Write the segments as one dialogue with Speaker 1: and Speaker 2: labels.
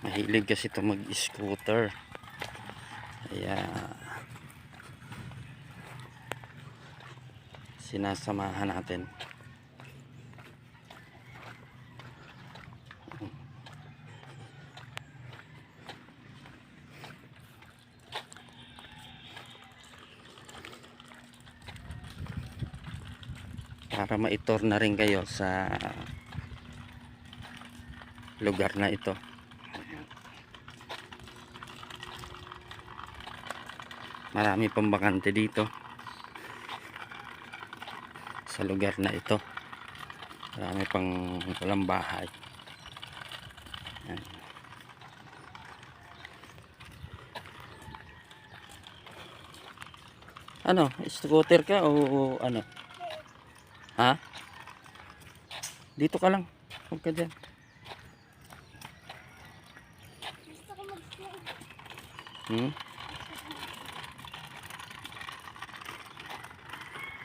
Speaker 1: Mahilig kasi ito mag-scooter. Kaya sinasamahan natin. Para maitor na rin kayo sa lugar na ito. Marami pang bakante dito sa lugar na ito. Marami pang walang bahay. Yan. Ano? Scooter ka o ano? Ha? Dito ka lang. Huwag ka dyan.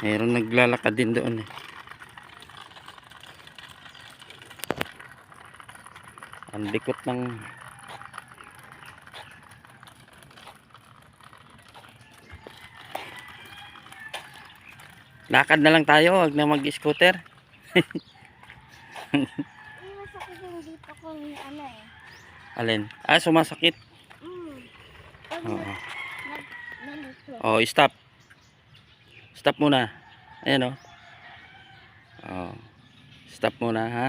Speaker 1: Mayroon naglalakad din doon eh. Ang likot ng lakad na lang tayo, wag na mag-scooter.
Speaker 2: Masakit yung dito kung ano eh.
Speaker 1: Alin? Ah, sumasakit. Oo. Oh, stop. Stop muna. Ayan oh. Oh. Stop muna ha.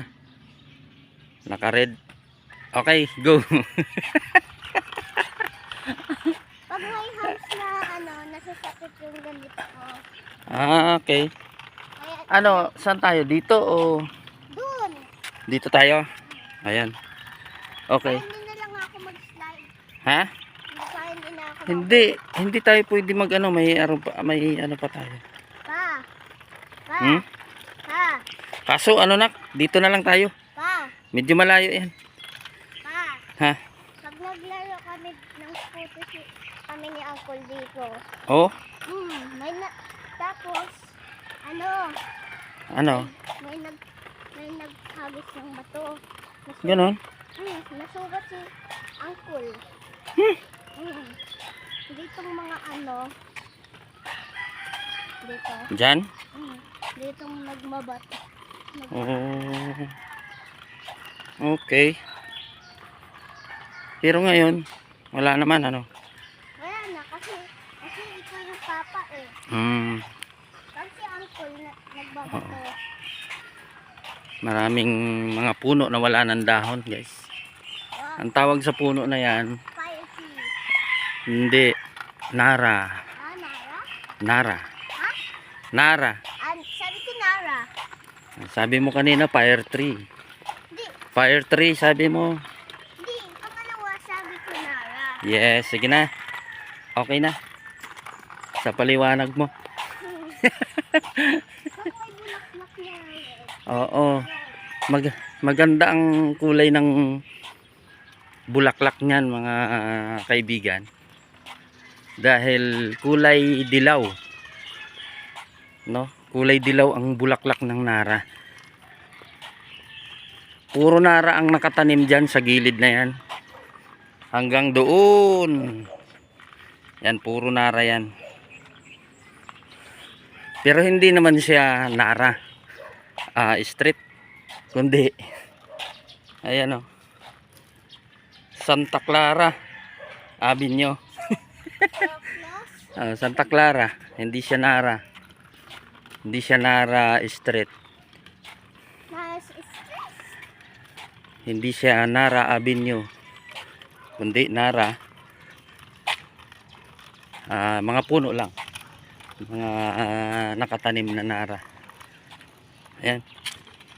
Speaker 1: Naka-red. Okay, go.
Speaker 2: Pag may house na ano, nasasakit yung ganito ko.
Speaker 1: Ah, okay.
Speaker 2: Kaya,
Speaker 1: Ano, saan tayo? Dito o
Speaker 2: dun.
Speaker 1: dito tayo? Ayan. Okay.
Speaker 2: Hindi na lang ako mag-slide.
Speaker 1: Ha?
Speaker 2: Hindi na ako.
Speaker 1: Hindi tayo pwede mag-ano, may ano pa tayo.
Speaker 2: Pa. Pa.
Speaker 1: Hmm?
Speaker 2: Pa.
Speaker 1: Kaso ano nak, dito na lang tayo.
Speaker 2: Pa.
Speaker 1: Medyo malayo 'yan.
Speaker 2: Pa.
Speaker 1: Ha?
Speaker 2: Pag naglaro kami ng scooter kami ni Uncle dito.
Speaker 1: Oh,
Speaker 2: Tapos, ano,
Speaker 1: ano?
Speaker 2: may naghagis ng bato.
Speaker 1: Ganon.
Speaker 2: Nasugat si Uncle. Ditong mga ano, dito.
Speaker 1: Diyan?
Speaker 2: Ditong nagmabato.
Speaker 1: Oh. Okay. Pero ngayon, wala naman ano.
Speaker 2: Wala na, kasi ikaw yung papa eh. Kasi si Uncle nagbabato.
Speaker 1: Maraming mga puno na wala ng dahon, guys. Ang tawag sa puno na 'yan,
Speaker 2: Fire tree.
Speaker 1: hindi Nara.
Speaker 2: Nara?
Speaker 1: Nara.
Speaker 2: Ha?
Speaker 1: Nara.
Speaker 2: Sabi ko Nara.
Speaker 1: Sabi mo kanina fire tree.
Speaker 2: Hindi,
Speaker 1: Fire tree sabi mo.
Speaker 2: hindi. Pangalawa sabi ko Nara.
Speaker 1: Yes, sige na. Okay na. Sa paliwanag mo.
Speaker 2: Baka may bulaklak niya.
Speaker 1: Oo. Maganda ang kulay ng bulaklak niyan, mga kaibigan. Dahil kulay dilaw. No? Kulay dilaw ang bulaklak ng Nara. Puro Nara ang nakatanim diyan sa gilid na 'yan. Hanggang doon. Yan, puro Nara 'yan. Pero hindi naman siya Nara. Street. Kundi ayan oh. Santa Clara Avenue. Santa Clara, hindi siya Nara. Hindi siya Nara Street. Hindi siya Nara Avenue. Kundi Nara. Mga puno lang. Mga nakatanim na Nara. Ayan.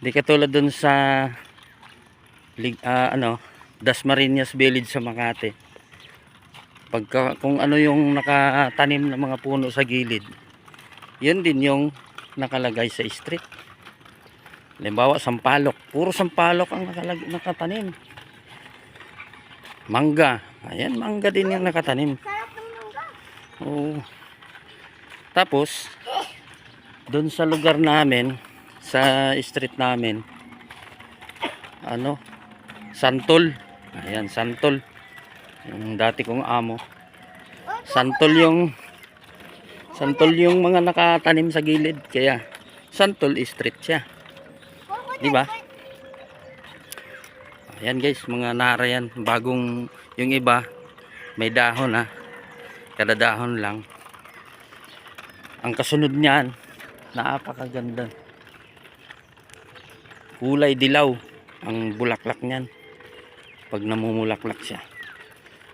Speaker 1: Hindi katulad dun sa Dasmariñas Village sa Makati. Kung ano yung nakatanim ng mga puno sa gilid, yun din yung nakalagay sa street. Halimbawa, sampalok. Puro sampalok ang nakatanim. Mangga. Ayan, mangga din yung nakatanim.
Speaker 2: Sarap ng mangga.
Speaker 1: Oo. Tapos, doon sa lugar namin, sa street namin, santol. Ayan, santol. Yung dati kong amo.
Speaker 2: Oh,
Speaker 1: Santol yung mga nakatanim sa gilid. Kaya santol street siya.
Speaker 2: coconut.
Speaker 1: Di ba? Ayan guys, mga nara yan. Bagong yung iba may dahon ha. Kada dahon lang. Ang kasunod niyan, napakaganda. Kulay dilaw ang bulaklak niyan pag namumulaklak siya.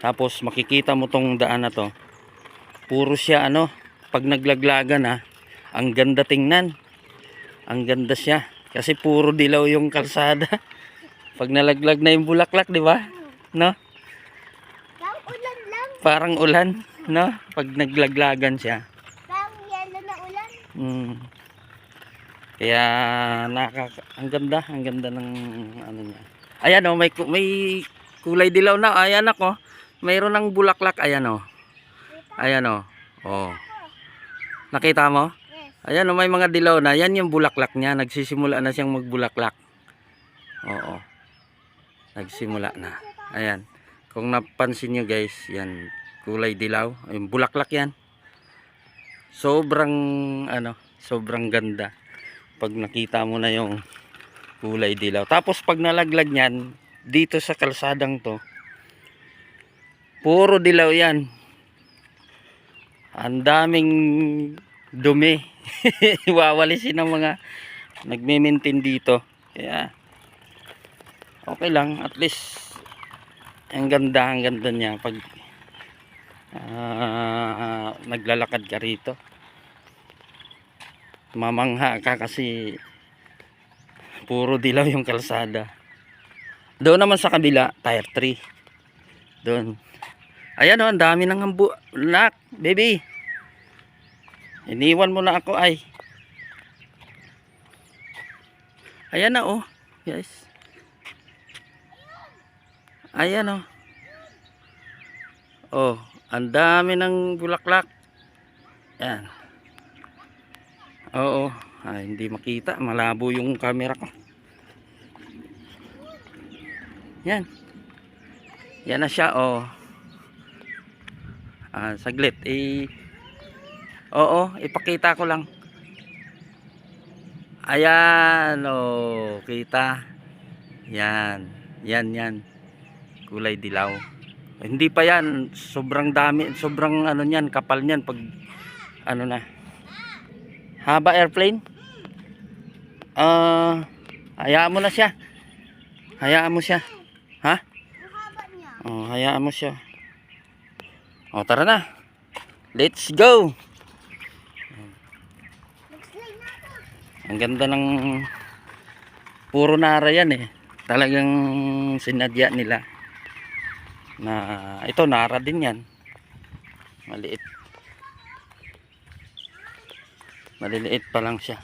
Speaker 1: Tapos makikita mo tong daan na to. Puro siya ano, pag naglaglagan ha, ang ganda tingnan. Ang ganda siya kasi puro dilaw yung kalsada. Pag nalaglag na yung bulaklak, di ba? No?
Speaker 2: Lang ulan lang.
Speaker 1: Parang ulan, no? Pag naglaglagan siya.
Speaker 2: Lang yelo na ulan.
Speaker 1: Kaya ang ganda ng ano niya. Ayan oh, may kulay dilaw na. Ayan ako. Mayroon ng bulaklak, ayan oh. Ayan oh. Oh. Nakita mo?
Speaker 2: Yes.
Speaker 1: Ayan oh, may mga dilaw na. Yan yung bulaklak niya. Nagsisimula na siyang magbulaklak. Oo. Nagsimula na. Ayan. Kung napansin niyo guys, yan kulay dilaw. Yung bulaklak yan. Sobrang sobrang ganda. Pag nakita mo na yung kulay dilaw. Tapos pag nalaglag niyan dito sa kalsadang to, puro dilaw yan. Ang daming dumi. Wawalisin ng mga nagme-maintain dito. Kaya okay lang, at least ang ganda niya pag naglalakad ka rito. Mamangha ka kasi puro dilaw yung kalsada. Doon naman sa kabila, tier 3. Doon. Ayan oh, ang dami ng hambu. Nak, baby. Iniwan mo na ako ay. Ayan na oh. Guys. Ayan oh. Oh, ang dami ng bulaklak. Yan. Oo. Ay, hindi makita. Malabo yung camera ko. Yan. Yan na siya oh. Saglit. Oo, ipakita ko lang. Ayan oh. Kita. Yan. Yan. Kulay dilaw. Hindi pa yan, sobrang dami, sobrang ano niyan, kapal niyan pag ano na. Haba airplane? Hayaan mo na siya. Hayaan mo siya. Ha?
Speaker 2: Ang haba niya.
Speaker 1: Oh, hayaan mo siya. Oh, tara na. Let's go.
Speaker 2: Mag-slide na ako.
Speaker 1: Ang ganda ng puro nara yan eh. Talagang sinadya nila. Na ito nara din yan, maliliit pa lang siya.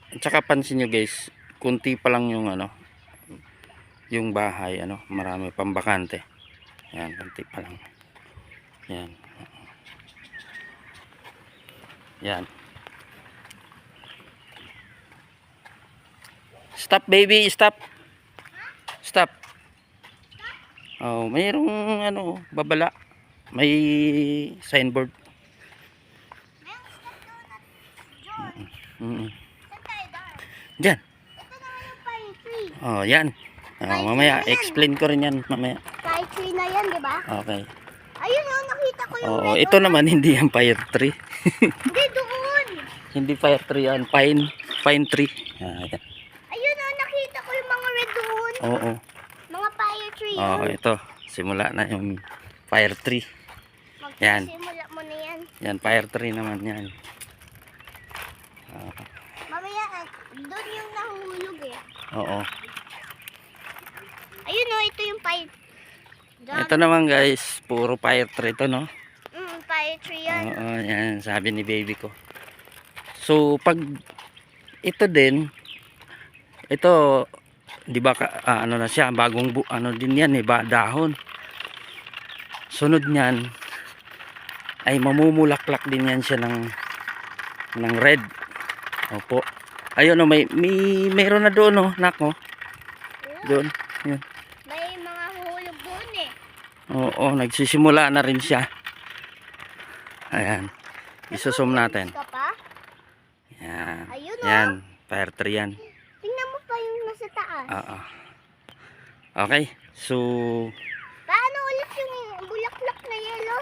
Speaker 1: At saka pansin nyo guys, kunti pa lang yung yung bahay, marami pang bakante. Yan, kunti pa lang yan. Yan, stop baby, stop. Stop. Oh, mayroong babala. May signboard.
Speaker 2: Saan tayo daw?
Speaker 1: Diyan.
Speaker 2: Ito na yung pine tree.
Speaker 1: Oh, yan. Mamaya explain ko rin yan mamaya.
Speaker 2: Pine tree na yan, di ba?
Speaker 1: Okay.
Speaker 2: Ayun oh, nakita ko yung
Speaker 1: Oh, ito naman hindi yan fire tree.
Speaker 2: Hindi, doon.
Speaker 1: Hindi fire tree yan, pine tree. Yan.
Speaker 2: Ayun oh, nakita ko yung mga red doon.
Speaker 1: Oo.
Speaker 2: Mga fire tree.
Speaker 1: Oh, ito. Simula na yung fire tree. Yan.
Speaker 2: Magsimula mo na yan.
Speaker 1: Yan, fire tree naman yan.
Speaker 2: Mamaya, doon yung nahuhulog eh.
Speaker 1: Oo.
Speaker 2: Ayun oh, ito yung fire.
Speaker 1: Ito naman guys, puro fire tree ito, no?
Speaker 2: Fire tree yan.
Speaker 1: Oo, yan, sabi ni baby ko. So, pag ito din, ito, di ba, ano na siya, bagong din yan, dahon. Sunod niyan, ay mamumulaklak din yan siya ng red. Opo. Ayun oh, mayroon na doon oh, nako. Doon. Yan.
Speaker 2: May mga hulog doon eh.
Speaker 1: Oo, nagsisimula na rin siya. Ayan. Isusum natin.
Speaker 2: Ka pa?
Speaker 1: Yan.
Speaker 2: Ayun,
Speaker 1: Yan. Fire tree yan.
Speaker 2: Tingnan mo pa yung nasa taas.
Speaker 1: Oo. Okay. So,
Speaker 2: Paano ulit yung bulaklak na yellow?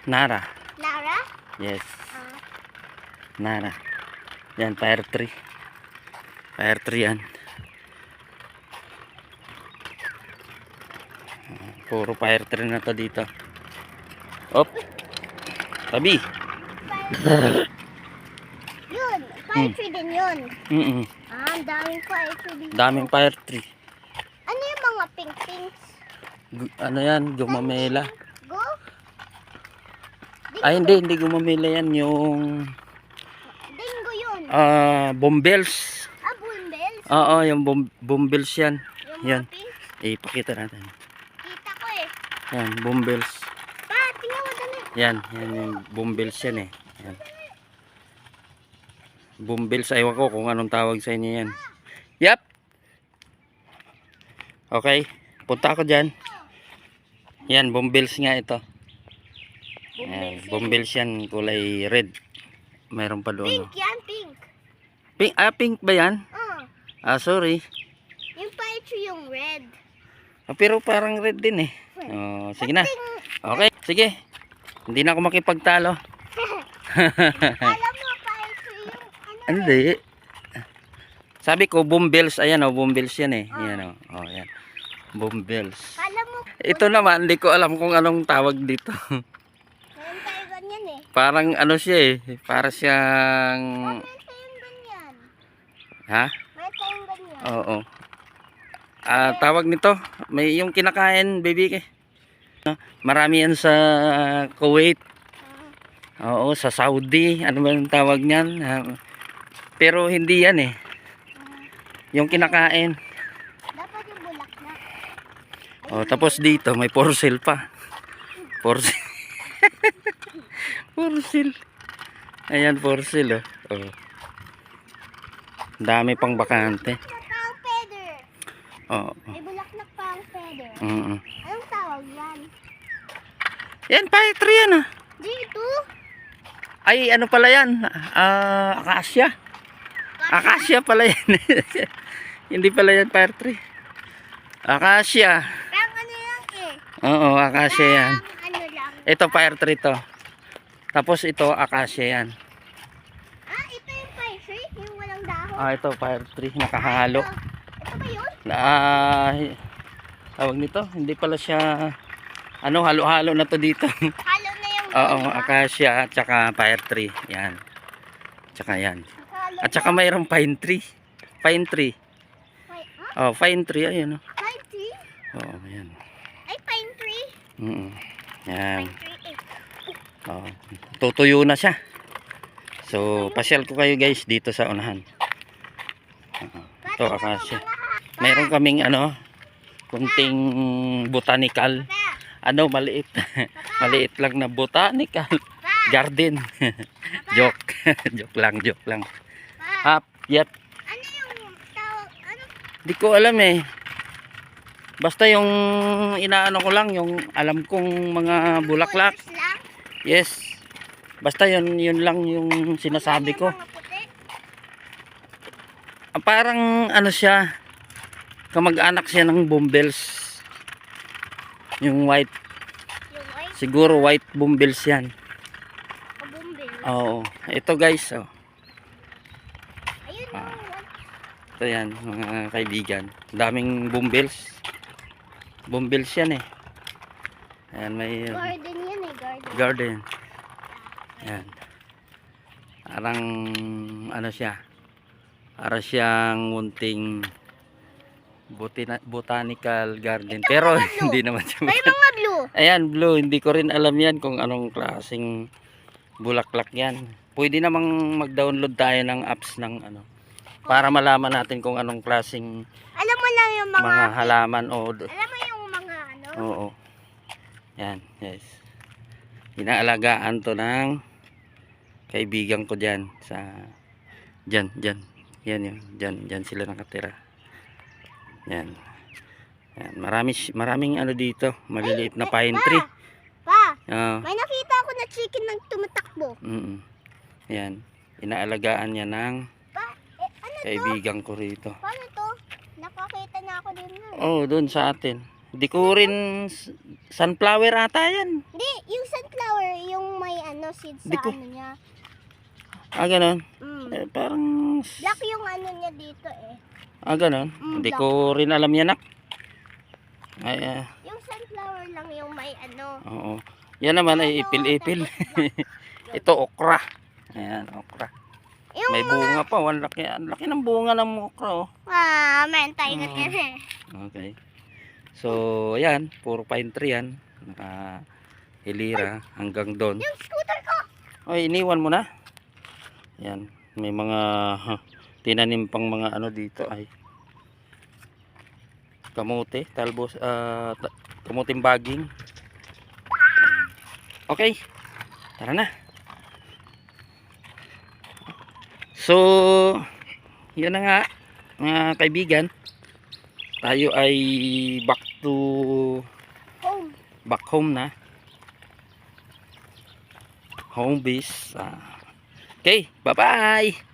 Speaker 1: Nara.
Speaker 2: Lara?
Speaker 1: Yes.
Speaker 2: Ah.
Speaker 1: Nara. Yan, fire tree. Fire tree yan. Puro fire tree na to dito. Op. Tabi.
Speaker 2: Yun, fire tree din yun. Ah, ang daming fire tree dito.
Speaker 1: Daming fire tree.
Speaker 2: Ano yung mga pink-pinks?
Speaker 1: Ano yan? Gumamela.
Speaker 2: Go?
Speaker 1: Ay, hindi gumamela yan. Yung
Speaker 2: Dingo yun.
Speaker 1: bombels.
Speaker 2: Ah, bulbels?
Speaker 1: Oo, yung bombels yan.
Speaker 2: Yung
Speaker 1: Yan.
Speaker 2: mga pink?
Speaker 1: Ipakita natin.
Speaker 2: Kita ko eh.
Speaker 1: Yan, bombels.
Speaker 2: Pa, tingnan mo dali.
Speaker 1: Yan yung bombels yan eh. Yan. Bombels, ewan ko kung anong tawag sa inyo yan. Yep. Okay, punta ako dyan. Yan, bombels nga ito. Yan, bombels yan, kulay red. Mayroon pa doon.
Speaker 2: Pink yan, pink.
Speaker 1: Pink, pink ba yan? Sorry.
Speaker 2: Yung fire tree yung red.
Speaker 1: Pero parang red din eh. Sige na. Okay, sige. Hindi na ako makipagtalo.
Speaker 2: Alam mo, fire tree yung ano.
Speaker 1: Hindi. Sabi ko, bombels. Ayan o, bombels yan eh. Ayan o. Oh, yan. Bombels.
Speaker 2: Alam mo,
Speaker 1: Ito naman, hindi ko alam kung anong tawag dito.
Speaker 2: meron tayo ganyan eh.
Speaker 1: Parang ano siya eh. Para siyang...
Speaker 2: Meron tayong ganyan.
Speaker 1: Ha?
Speaker 2: Meron tayong ganyan.
Speaker 1: Oo. Tawag nito, may yung kinakain, baby. Marami yan sa Kuwait. Oo, sa Saudi. Ano ba yung tawag niyan? Pero hindi yan eh. Yung kinakain.
Speaker 2: Dapat yung bulaklak.
Speaker 1: Oh, tapos dito may for sale pa. For sale. For sale. Ayan, for sale oh. Oh. Dami pang bakante.
Speaker 2: Bulaklak ang feather.
Speaker 1: Oo.
Speaker 2: May bulaklak pa ang feather. Anong tawag yan?
Speaker 1: Yan, pine tree yan ah.
Speaker 2: Dito?
Speaker 1: Ay, ano pala yan? Acacia. Acacia pala yan. Hindi pala yan fire tree. Acacia.
Speaker 2: Parang ano lang eh.
Speaker 1: Oo, acacia yan.
Speaker 2: Parang ano lang.
Speaker 1: Ito fire tree to. Tapos ito acacia yan.
Speaker 2: Ah, ito yung fire tree? Yung walang dahon?
Speaker 1: Ito fire tree. Nakahalo.
Speaker 2: Ito ba yun?
Speaker 1: Tawag nito. Hindi pala siya ano, halo-halo na to dito.
Speaker 2: Halo na yung
Speaker 1: Oo,
Speaker 2: diba?
Speaker 1: acacia at saka fire tree. Yan. Tsaka yan.
Speaker 2: Halo
Speaker 1: At saka mayroong pine tree. Pine tree.
Speaker 2: Ha?
Speaker 1: Oh, pine tree. Ayun oh.
Speaker 2: Pine tree?
Speaker 1: Oo, yan.
Speaker 2: Ay, pine tree?
Speaker 1: Yan.
Speaker 2: Pine tree eh.
Speaker 1: Oh, tutuyo na siya. So, pasyal ko kayo guys dito sa unahan. Ito, acacia. Mayroon kaming ano, kunting botanical. Ano, maliit. Maliit lang na botanical garden. Joke. Joke lang. Hap, yep.
Speaker 2: Ano yung tawag? Ano?
Speaker 1: Di ko alam eh. Basta yung inaano ko lang, yung alam kong mga bulaklak.
Speaker 2: Colors lang?
Speaker 1: Yes. Basta yun lang yung sinasabi ko.
Speaker 2: Mga puti?
Speaker 1: Parang ano siya, kamag-anak siya ng bombels. Yung white.
Speaker 2: Yung white?
Speaker 1: Siguro white bombels yan.
Speaker 2: O bumbil?
Speaker 1: Oo. Ito guys, oh.
Speaker 2: Ayun
Speaker 1: Ah.
Speaker 2: yung white.
Speaker 1: Ito yan, mga kaibigan. Daming bombels. Bombels yan eh. Ayan, may
Speaker 2: Garden yan eh, garden.
Speaker 1: garden. Ayan. Parang ano siya. Para siyang munting botanical garden. Pero hindi naman siya.
Speaker 2: May mga blue.
Speaker 1: Ayan, blue. Hindi ko rin alam yan kung anong klaseng bulaklak yan. Pwede namang mag-download tayo ng apps ng ano. Para malaman natin kung anong klaseng
Speaker 2: Alam mo lang yung
Speaker 1: mga halaman o
Speaker 2: alam mo yung mga ano?
Speaker 1: oo. Yan, yes. Inaalagaan to ng kaibigan ko diyan sa diyan Yan yun. Diyan sila nakatira. Yan. Yan. Maraming ano dito. Maliliit na pine tree.
Speaker 2: Pa,
Speaker 1: Ah,
Speaker 2: may nakita ako na chicken nang tumatakbo.
Speaker 1: yan. Inaalagaan niya ng
Speaker 2: Pa, ano to?
Speaker 1: kaibigan ko rito.
Speaker 2: Paano to? Nakakita na ako din na.
Speaker 1: Oh, doon sa atin. Di ko rin sunflower ata yan.
Speaker 2: Hindi, yung sunflower, yung may ano, seeds
Speaker 1: Di
Speaker 2: sa
Speaker 1: ko-
Speaker 2: ano niya.
Speaker 1: Ah, ganon.
Speaker 2: Mm.
Speaker 1: Parang...
Speaker 2: Black yung ano niya dito eh.
Speaker 1: Ah, ganon. Hindi
Speaker 2: Black.
Speaker 1: ko rin alam yan, nak. Ay,
Speaker 2: Yung sunflower lang yung may ano.
Speaker 1: oo. Yan naman ay ipil-ipil. Ito, okra. Ayan, okra.
Speaker 2: Yung
Speaker 1: May bunga pa. Ang laki ng bunga ng okra, oh.
Speaker 2: mentay ka
Speaker 1: Mm.
Speaker 2: din eh.
Speaker 1: Okay. So, ayan. Puro pine tree yan. Hilira hanggang doon.
Speaker 2: Yung scooter ko!
Speaker 1: Ay, iniwan mo na. Yan. May mga tinanim pang mga ano dito ay kamote, talbos, kamuting baging. Okay. Tara na. So, yan na nga mga kaibigan. Tayo ay back
Speaker 2: Home.
Speaker 1: home na. Home base. Okay, bye-bye.